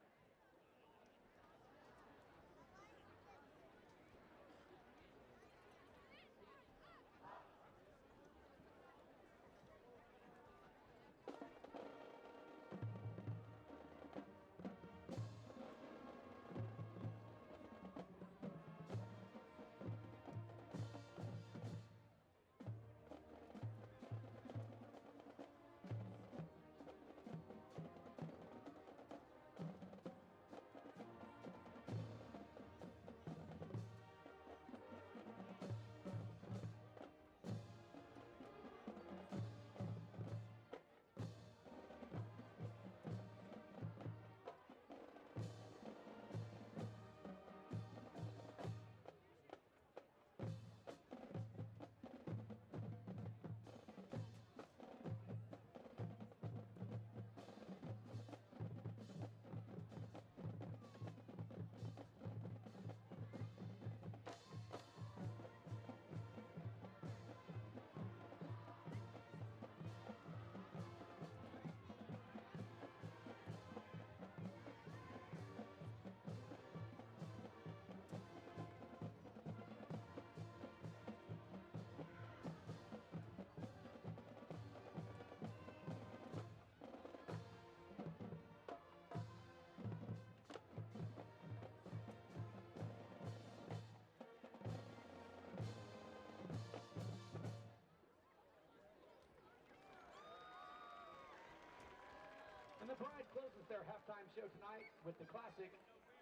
show tonight with the classic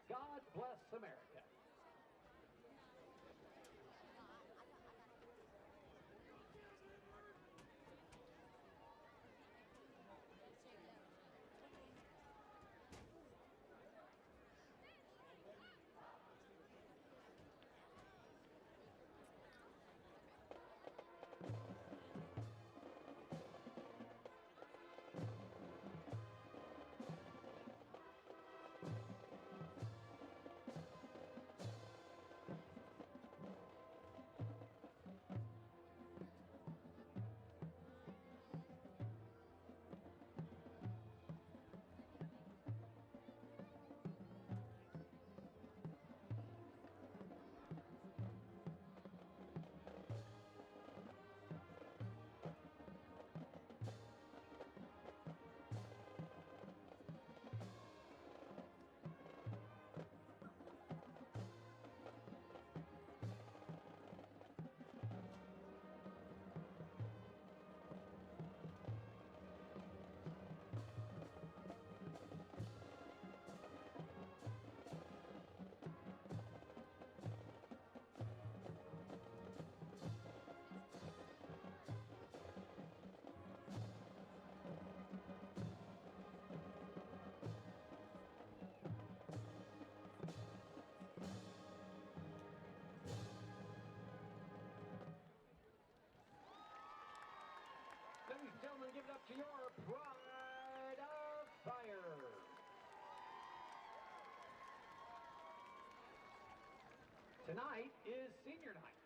God Bless America. Ladies and gentlemen, give it up to your pride of fire. Tonight is senior night.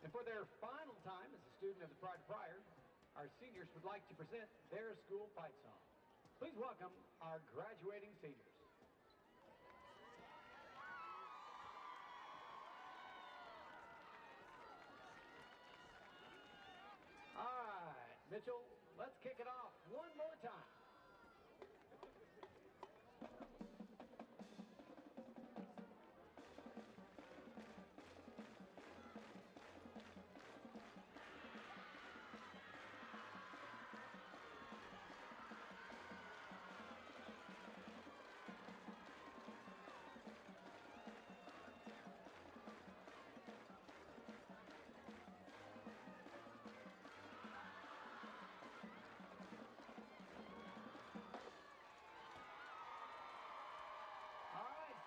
And for their final time as a student of the Pride of Pryor, our seniors would like to present their school fight song. Please welcome our graduating seniors. All right, Mitchell, let's kick it off one more time.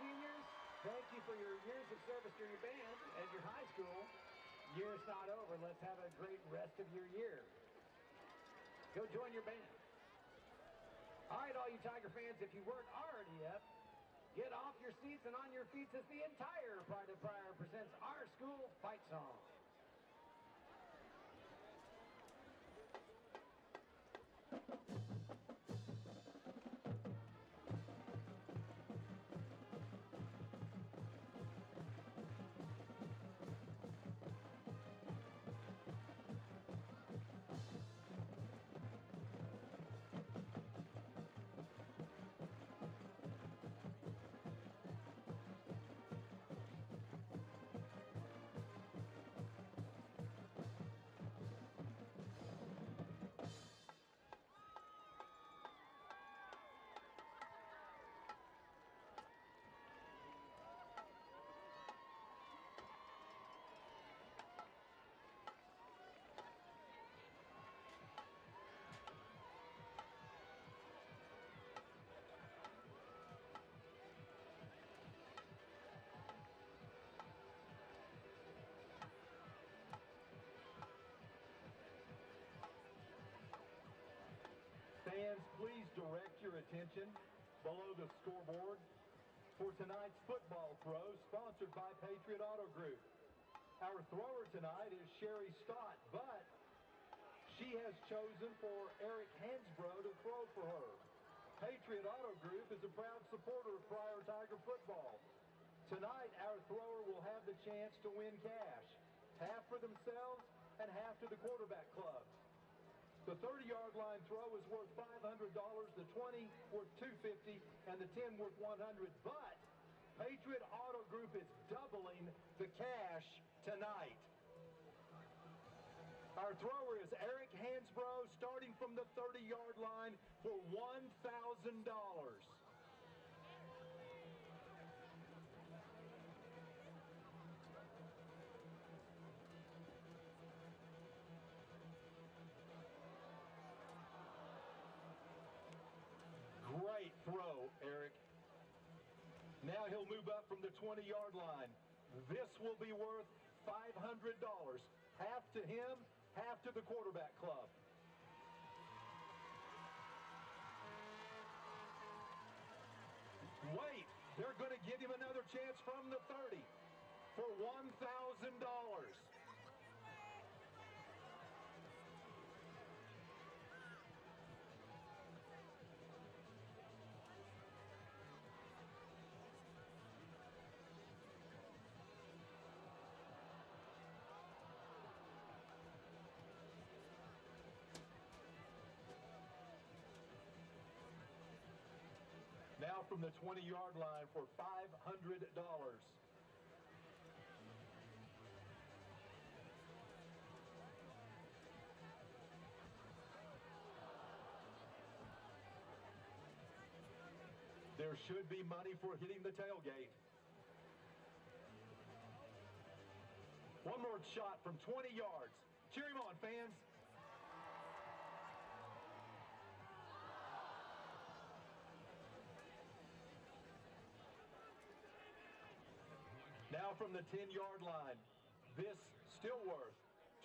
Seniors, thank you for your years of service to your band and your high school. Year's not over. Let's have a great rest of your year. Go join your band. All right, all you Tiger fans, if you weren't already up, get off your seats and on your feet as the entire Pride of Pryor presents our school fight song. Fans, please direct your attention below the scoreboard for tonight's football throw, sponsored by Patriot Auto Group. Our thrower tonight is Sherry Stott, but she has chosen for Eric Hansbrough to throw for her. Patriot Auto Group is a proud supporter of Pryor Tiger football. Tonight, our thrower will have the chance to win cash, half for themselves and half to the quarterback club. The 30-yard line throw is worth $500, the 20 worth $250, and the 10 worth $100. But Patriot Auto Group is doubling the cash tonight. Our thrower is Eric Hansbrough, starting from the 30-yard line for $1,000. Now he'll move up from the 20-yard line. This will be worth $500. Half to him, half to the quarterback club. Wait, they're going to give him another chance from the 30 for $1,000. Now from the 20-yard line for $500. There should be money for hitting the tailgate. One more shot from 20 yards. Cheer him on, fans. Now from the 10-yard line, this still worth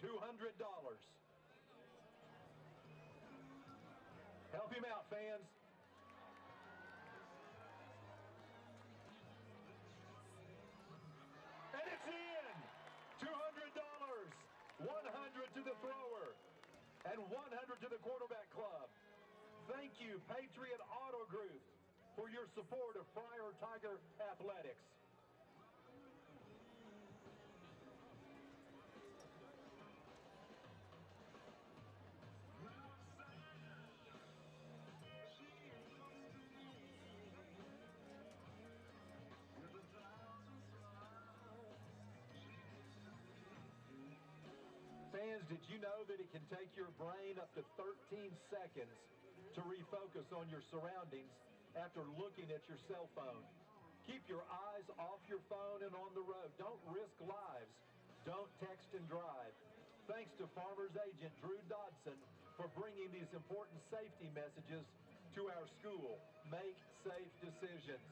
$200. Help him out, fans. And it's in! $200. 100 to the thrower and 100 to the quarterback club. Thank you, Patriot Auto Group, for your support of Pryor Tiger Athletics. Fans, did you know that it can take your brain up to 13 seconds to refocus on your surroundings after looking at your cell phone? Keep your eyes off your phone and on the road. Don't risk lives. Don't text and drive. Thanks to Farmers Agent Drew Dodson for bringing these important safety messages to our school. Make safe decisions.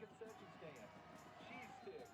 concession stand. Cheese sticks.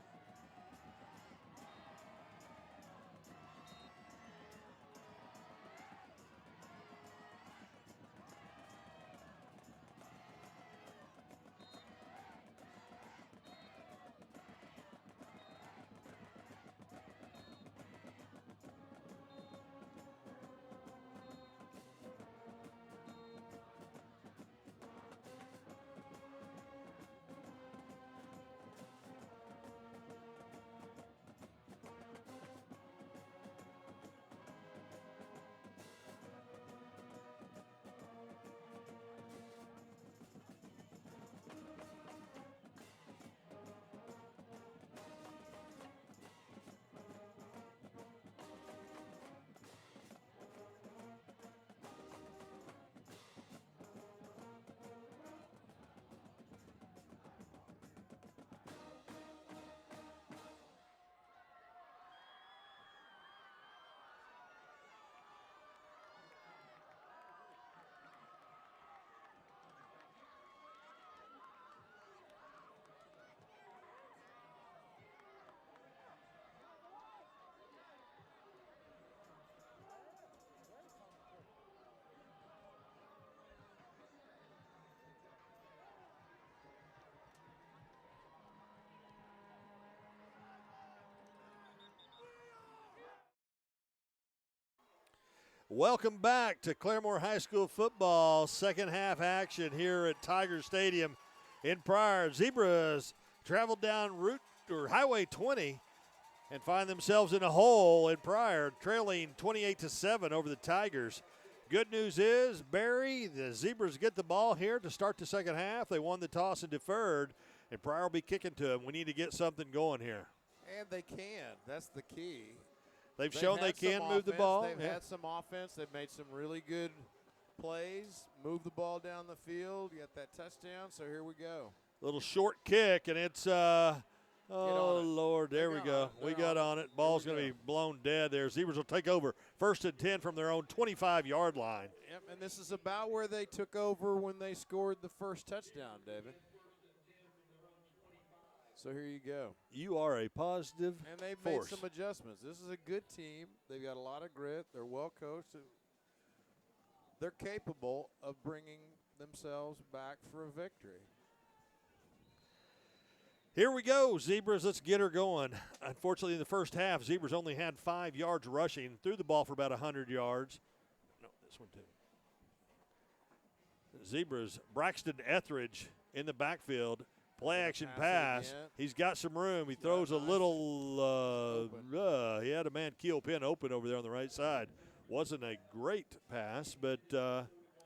Welcome back to Claremore High School football, second half action here at Tiger Stadium in Pryor. Zebras traveled down Highway 20 and find themselves in a hole in Pryor, trailing 28-7 over the Tigers. Good news is, Barry, the Zebras get the ball here to start the second half. They won the toss and deferred, and Pryor will be kicking to them. We need to get something going here. And they can. That's the key. They've shown they can move the ball. They've had some offense. They've made some really good plays, moved the ball down the field, get that touchdown, so here we go. Little short kick, and it's, oh, Lord, there we go. We got on it. Ball's going to be blown dead there. Zebras will take over 1st and 10 from their own 25-yard line. Yep, and this is about where they took over when they scored the first touchdown, David. So here you go. You are a positive And they've force. made some adjustments. This is a good team. They've got a lot of grit. They're well coached. They're capable of bringing themselves back for a victory. Here we go, Zebras. Let's get her going. Unfortunately, in the first half, Zebras only had 5 yards rushing, threw the ball for about 100 yards. No, this one too. Zebras, Braxton Etheridge in the backfield. Play action pass. He's got some room. He throws a little, he had a man Keel Pin open over there on the right side. Wasn't a great pass, but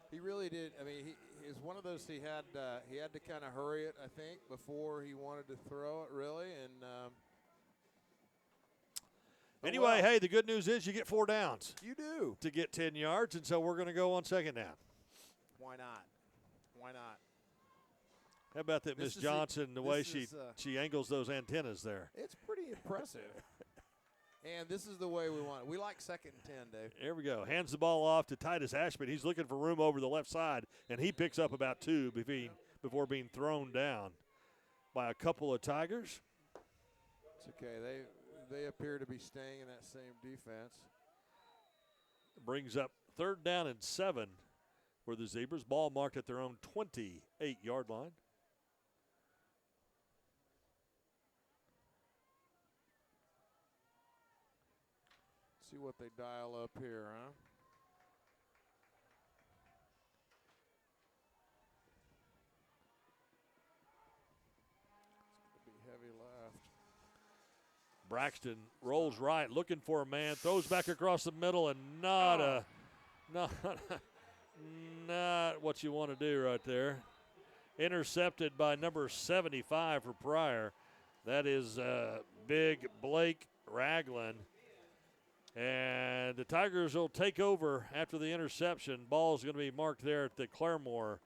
he really did. I mean, he is one of those he had to kind of hurry it, I think, before he wanted to throw it, really. And anyway, hey, the good news is you get 4 downs. You do. To get 10 yards, and so we're going to go on second down. Why not? Why not? How about that, Miss Johnson, the way she angles those antennas there? It's pretty impressive. And this is the way we want it. We like 2nd and 10, Dave. There we go. Hands the ball off to Titus Ashman. He's looking for room over the left side, and he picks up about 2 before being thrown down by a couple of Tigers. It's okay. They appear to be staying in that same defense. Brings up 3rd down and 7 for the Zebras. Ball marked at their own 28-yard line. See what they dial up here, huh? It's going to be heavy left. Braxton rolls right, looking for a man, throws back across the middle, and not what you want to do right there. Intercepted by number 75 for Pryor. That is big Blake Ragland. And the Tigers will take over after the interception. Ball is going to be marked there at the Claremore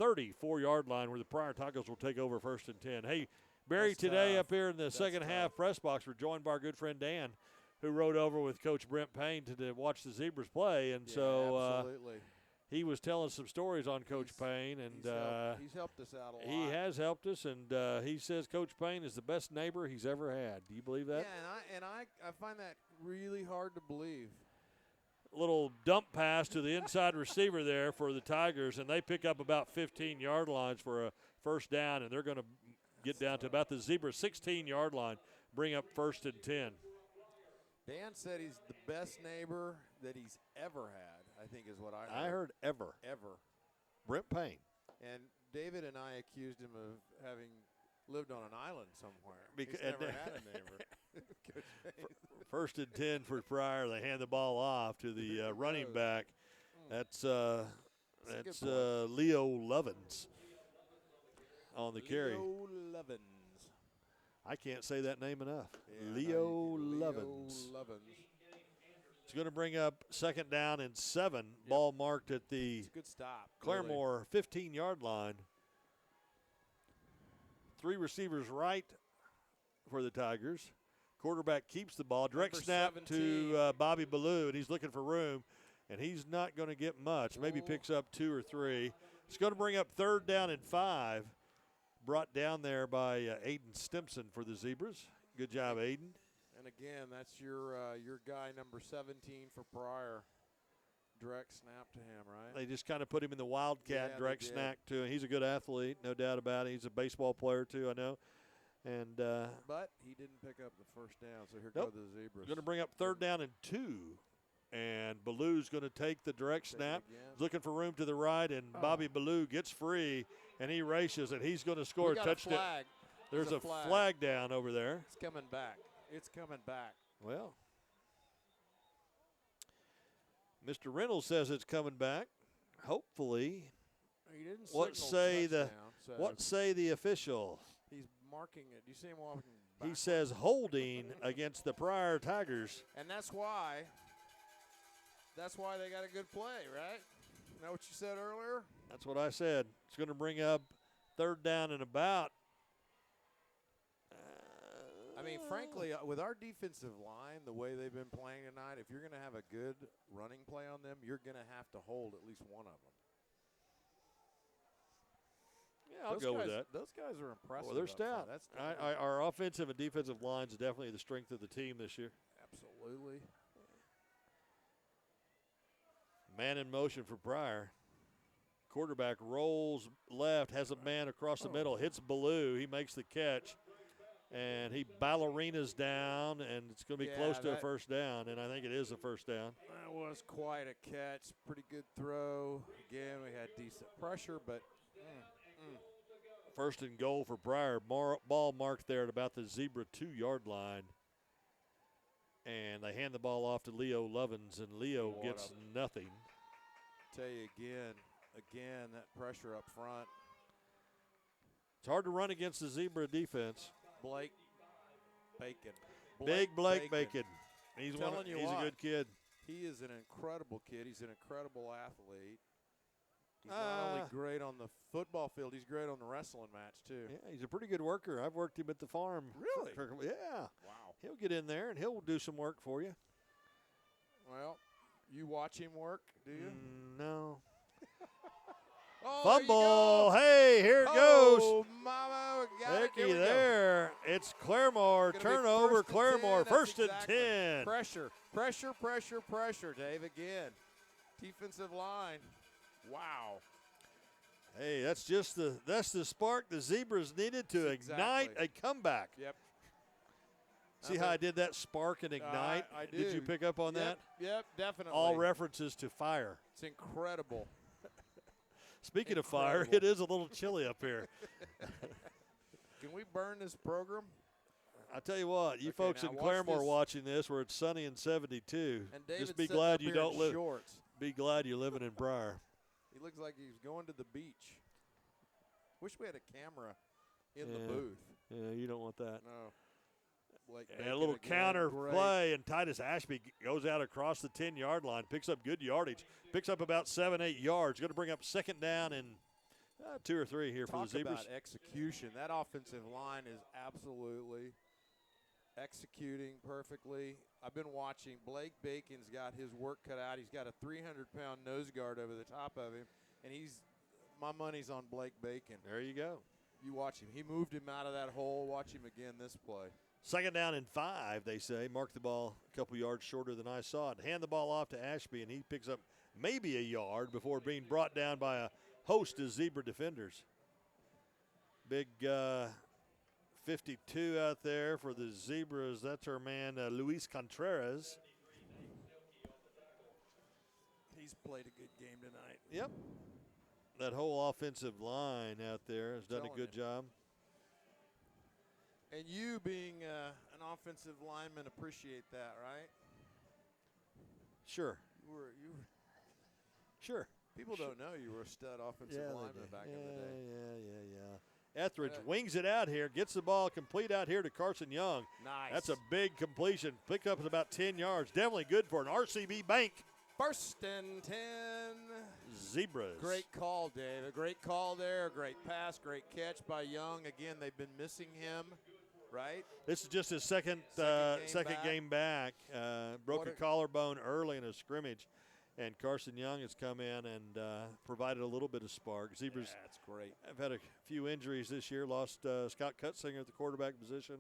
34-yard line where the Pryor Tigers will take over 1st and 10. Hey, Barry, That's today tough. up here in the second half press box, we're joined by our good friend Dan, who rode over with Coach Brent Payne to watch the Zebras play. And Yeah, so absolutely. he was telling some stories on Coach Payne, and he's helped us out a lot. he has helped us, and he says Coach Payne is the best neighbor he's ever had. Do you believe that? Yeah, and I find that really hard to believe. Little dump pass to the inside receiver there for the Tigers, and they pick up about 15-yard lines for a first down, and they're going to get down to about the Zebra 16-yard line, bring up 1st and 10. Dan said he's the best neighbor that he's ever had, I think is what I heard. I heard ever. Ever. Brent Payne. And David and I accused him of having lived on an island somewhere. Because he's never had a neighbor. Coach Payne. 1st and 10 for Pryor. They hand the ball off to the running back. That's Leo Lovins on the carry. Leo Lovins. I can't say that name enough. Yeah, Leo Lovins. It's going to bring up 2nd down and 7. Yep. Ball marked at the it's a good stop. Claremore 15-yard line. 3 receivers right for the Tigers. Quarterback keeps the ball. Direct snap 17. to Bobby Ballou, and he's looking for room, and he's not going to get much. Maybe picks up 2 or 3. It's going to bring up 3rd down and 5. Brought down there by Aiden Stimson for the Zebras. Good job, Aiden. And again, that's your guy, number 17 for Pryor. Direct snap to him, right? They just kind of put him in the Wildcat direct snap to him. He's a good athlete, no doubt about it. He's a baseball player too, I know. And but he didn't pick up the first down, so here go the Zebras. Going to bring up 3rd down and 2. And Ballou's going to take the direct snap. He's looking for room to the right, and Bobby Ballou gets free, and he races, and he's going to score a touchdown. There's a flag down over there. It's coming back. It's coming back. Well, Mr. Reynolds says it's coming back. Hopefully. He didn't what say the official? He's marking it. You see him walking back? He says holding against the Pryor Tigers. And that's why they got a good play, right? Isn't that what you said earlier? That's what I said. It's going to bring up 3rd down and about. I mean, frankly, with our defensive line, the way they've been playing tonight, if you're going to have a good running play on them, you're going to have to hold at least one of them. Yeah, I'll go with that. Those guys are impressive. Well, they're stout. Our offensive and defensive lines are definitely the strength of the team this year. Absolutely. Man in motion for Pryor. Quarterback rolls left, has a man across the middle, hits Ballou. He makes the catch, and he ballerinas down, and it's going to be close to a first down, and I think it is a first down. That was quite a catch. Pretty good throw. Again, we had decent pressure, but 1st and goal for Pryor. Ball marked there at about the Zebra 2-yard line. And they hand the ball off to Leo Lovins, and Leo gets nothing. Tell you again, that pressure up front. It's hard to run against the Zebra defense. Blake Bacon. Big Blake Bacon. He's a good kid. He is an incredible kid. He's an incredible athlete. He's not only great on the football field, he's great on the wrestling match, too. Yeah, he's a pretty good worker. I've worked him at the farm. Really? Yeah. Wow. He'll get in there, and he'll do some work for you. Well, you watch him work, do you? No. Fumble. Hey, here it goes. Oh, mama. Hickey there. It's Claremore. Turnover, Claremore. 1st and 10. Pressure, Dave, again. Defensive line. Wow. Hey, that's the spark the Zebras needed to ignite a comeback. Yep. See how I did that spark and ignite? I do. Did you pick up on that? Yep, definitely. All references to fire. It's incredible. Speaking of fire, it is a little chilly up here. Can we burn this program? I tell you what, you folks in Claremore watching this, where it's sunny and 72, just be glad you don't live. Be glad you're living in Pryor. He looks like he's going to the beach. Wish we had a camera in the booth. Yeah, you don't want that. No. And a little counter play, and Titus Ashby goes out across the 10-yard line, picks up good yardage, picks up about 7-8 yards. Going to bring up 2nd down and 2 or 3 here for the Zebras. Talk about execution. That offensive line is absolutely executing perfectly. I've been watching. Blake Bacon's got his work cut out. He's got a 300-pound nose guard over the top of him, and my money's on Blake Bacon. There you go. You watch him. He moved him out of that hole. Watch him again this play. 2nd down and 5, they say. Mark the ball a couple yards shorter than I saw it. Hand the ball off to Ashby, and he picks up maybe a yard before being brought down by a host of Zebra defenders. Big 52 out there for the Zebras. That's our man, Luis Contreras. He's played a good game tonight. Yep. That whole offensive line out there has done a Telling good you. job. And you being an offensive lineman appreciate that, right? Sure. You were Sure. People don't know you were a stud offensive lineman back in the day. Yeah. Etheridge wings it out here, gets the ball complete out here to Carson Young. Nice. That's a big completion. Pick up at about 10 yards. Definitely good for an RCB Bank. 1st and 10. Zebras. Great call, Dave. A great call there. Great pass. Great catch by Young. Again, they've been missing him, right? This is just his second game back. Broke a collarbone early in a scrimmage, and Carson Young has come in and provided a little bit of spark. Zebras That's great. have had a few injuries this year. Lost Scott Cutsinger at the quarterback position.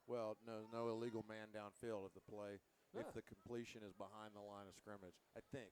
Well, no illegal man downfield if the play, Huh. if the completion is behind the line of scrimmage. I think.